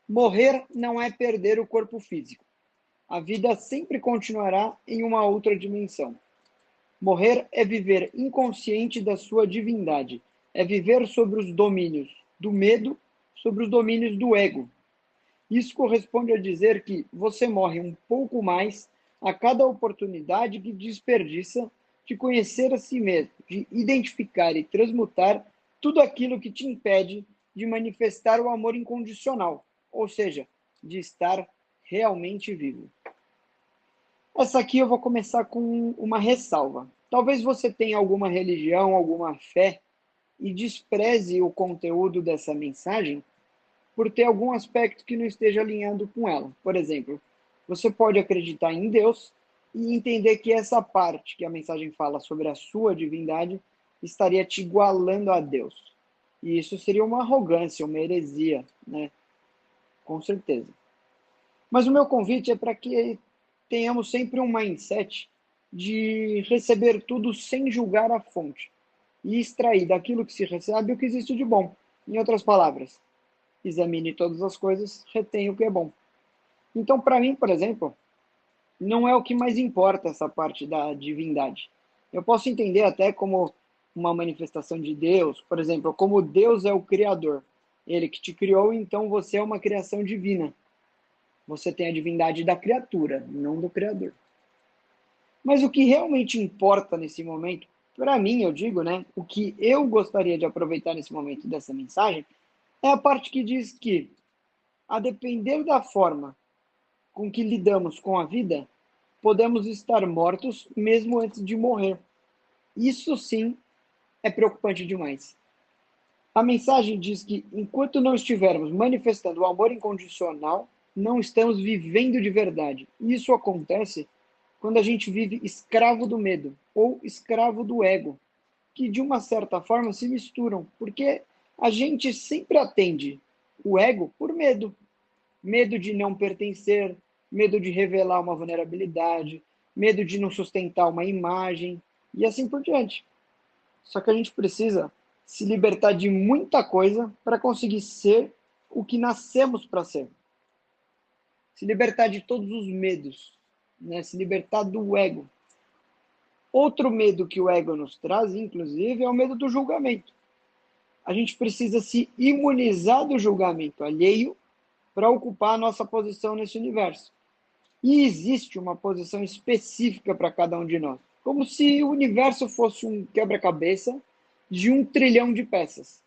Morrer não é perder o corpo físico. A vida sempre continuará em uma outra dimensão. Morrer é viver inconsciente da sua divindade, é viver sobre os domínios do medo, sobre os domínios do ego. Isso corresponde a dizer que você morre um pouco mais a cada oportunidade que desperdiça de conhecer a si mesmo, de identificar e transmutar tudo aquilo que te impede de manifestar o amor incondicional, ou seja, de estar realmente vivo. Essa aqui eu vou começar com uma ressalva. Talvez você tenha alguma religião, alguma fé e despreze o conteúdo dessa mensagem por ter algum aspecto que não esteja alinhando com ela. Por exemplo, você pode acreditar em Deus e entender que essa parte que a mensagem fala sobre a sua divindade estaria te igualando a Deus. E isso seria uma arrogância, uma heresia, né? Com certeza. Mas o meu convite é para que tenhamos sempre um mindset de receber tudo sem julgar a fonte e extrair daquilo que se recebe o que existe de bom. Em outras palavras, examine todas as coisas, retenha o que é bom. Então, para mim, por exemplo, não é o que mais importa essa parte da divindade. Eu posso entender até como uma manifestação de Deus, por exemplo, como Deus é o Criador. Ele que te criou, então você é uma criação divina. Você tem a divindade da criatura, não do Criador. Mas o que realmente importa nesse momento, para mim, eu digo, né? O que eu gostaria de aproveitar nesse momento dessa mensagem é a parte que diz que, a depender da forma com que lidamos com a vida, podemos estar mortos mesmo antes de morrer. Isso sim é preocupante demais. A mensagem diz que enquanto não estivermos manifestando o amor incondicional, não estamos vivendo de verdade. Isso acontece quando a gente vive escravo do medo ou escravo do ego, que de uma certa forma se misturam, porque a gente sempre atende o ego por medo. Medo de não pertencer, medo de revelar uma vulnerabilidade, medo de não sustentar uma imagem e assim por diante. Só que a gente precisa se libertar de muita coisa para conseguir ser o que nascemos para ser. Se libertar de todos os medos, né? Se libertar do ego. Outro medo que o ego nos traz, inclusive, é o medo do julgamento. A gente precisa se imunizar do julgamento alheio para ocupar a nossa posição nesse universo. E existe uma posição específica para cada um de nós, como se o universo fosse um quebra-cabeça de 1 trilhão de peças.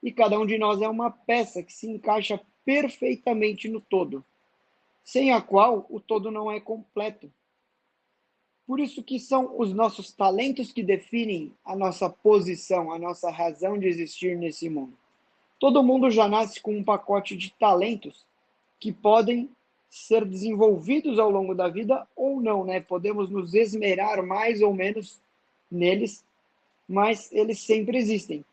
E cada um de nós é uma peça que se encaixa perfeitamente no todo, sem a qual o todo não é completo. Por isso que são os nossos talentos que definem a nossa posição, a nossa razão de existir nesse mundo. Todo mundo já nasce com um pacote de talentos que podem ser desenvolvidos ao longo da vida ou não, né? Podemos nos esmerar mais ou menos neles, mas eles sempre existem.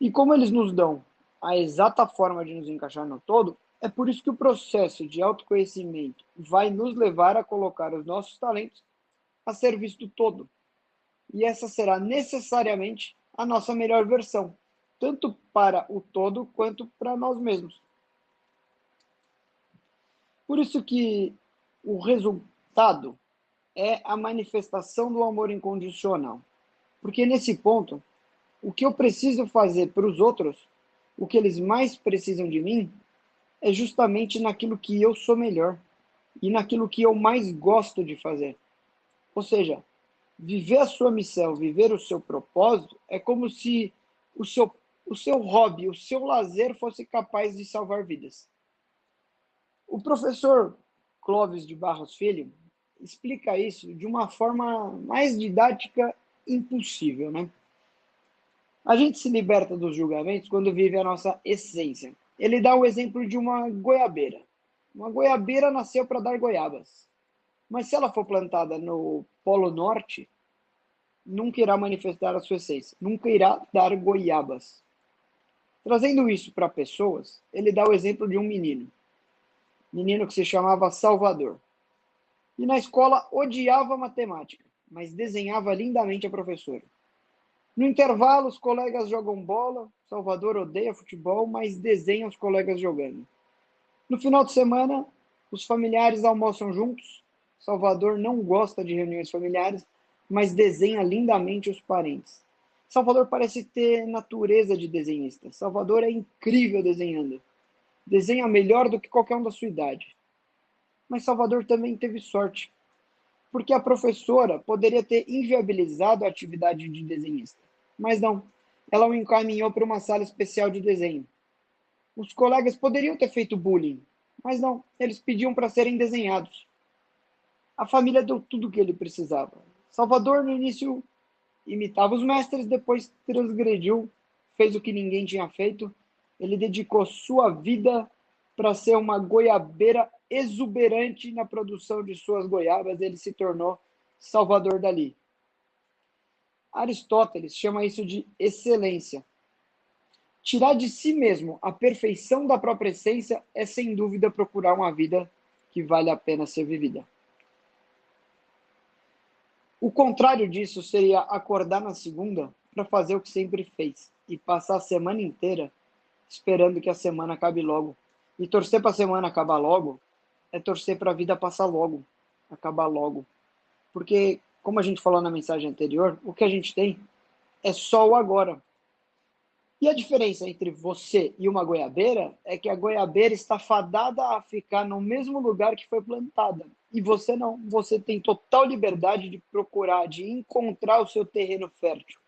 E como eles nos dão a exata forma de nos encaixar no todo, é por isso que o processo de autoconhecimento vai nos levar a colocar os nossos talentos a serviço do todo. E essa será necessariamente a nossa melhor versão, tanto para o todo quanto para nós mesmos. Por isso que o resultado é a manifestação do amor incondicional. Porque nesse ponto, o que eu preciso fazer para os outros, o que eles mais precisam de mim, é justamente naquilo que eu sou melhor e naquilo que eu mais gosto de fazer. Ou seja, viver a sua missão, viver o seu propósito, é como se o seu hobby, o seu lazer fosse capaz de salvar vidas. O professor Clóvis de Barros Filho explica isso de uma forma mais didática impossível, né? A gente se liberta dos julgamentos quando vive a nossa essência. Ele dá o exemplo de uma goiabeira. Uma goiabeira nasceu para dar goiabas. Mas se ela for plantada no Polo Norte, nunca irá manifestar a sua essência, nunca irá dar goiabas. Trazendo isso para pessoas, ele dá o exemplo de um menino que se chamava Salvador. E na escola odiava matemática, mas desenhava lindamente a professora. No intervalo, os colegas jogam bola, Salvador odeia futebol, mas desenha os colegas jogando. No final de semana, os familiares almoçam juntos. Salvador não gosta de reuniões familiares, mas desenha lindamente os parentes. Salvador parece ter natureza de desenhista. Salvador é incrível desenhando. Desenha melhor do que qualquer um da sua idade. Mas Salvador também teve sorte, porque a professora poderia ter inviabilizado a atividade de desenhista. Mas não, ela o encaminhou para uma sala especial de desenho. Os colegas poderiam ter feito bullying, mas não, eles pediam para serem desenhados. A família deu tudo o que ele precisava. Salvador, no início, imitava os mestres, depois transgrediu, fez o que ninguém tinha feito. Ele dedicou sua vida para ser uma goiabeira exuberante na produção de suas goiabas. Ele se tornou Salvador Dalí. Aristóteles chama isso de excelência. Tirar de si mesmo a perfeição da própria essência é, sem dúvida, procurar uma vida que vale a pena ser vivida. O contrário disso seria acordar na segunda para fazer o que sempre fez e passar a semana inteira esperando que a semana acabe logo. E torcer para a semana acabar logo é torcer para a vida passar logo, acabar logo. Porque, como a gente falou na mensagem anterior, o que a gente tem é só o agora. E a diferença entre você e uma goiabeira é que a goiabeira está fadada a ficar no mesmo lugar que foi plantada. E você não. Você tem total liberdade de procurar, de encontrar o seu terreno fértil.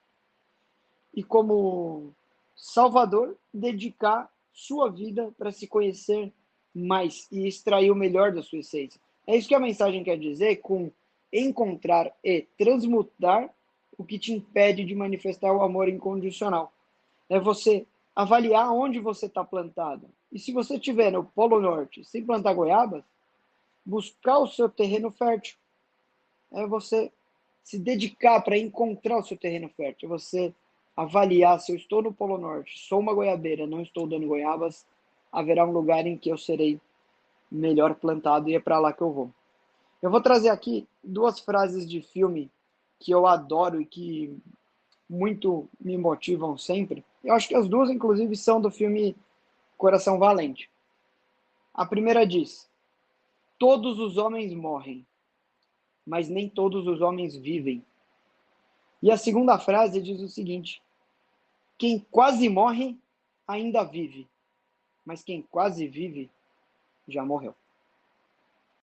E como Salvador, dedicar sua vida para se conhecer mais e extrair o melhor da sua essência. É isso que a mensagem quer dizer com encontrar e transmutar o que te impede de manifestar o amor incondicional. É você avaliar onde você está plantado. E se você estiver no Polo Norte sem plantar goiabas, buscar o seu terreno fértil. É você se dedicar para encontrar o seu terreno fértil. É você avaliar se eu estou no Polo Norte, sou uma goiabeira, não estou dando goiabas, haverá um lugar em que eu serei melhor plantado e é para lá que eu vou. Eu vou trazer aqui duas frases de filme que eu adoro e que muito me motivam sempre. Eu acho que as duas, inclusive, são do filme Coração Valente. A primeira diz: todos os homens morrem, mas nem todos os homens vivem. E a segunda frase diz o seguinte: quem quase morre ainda vive, mas quem quase vive já morreu.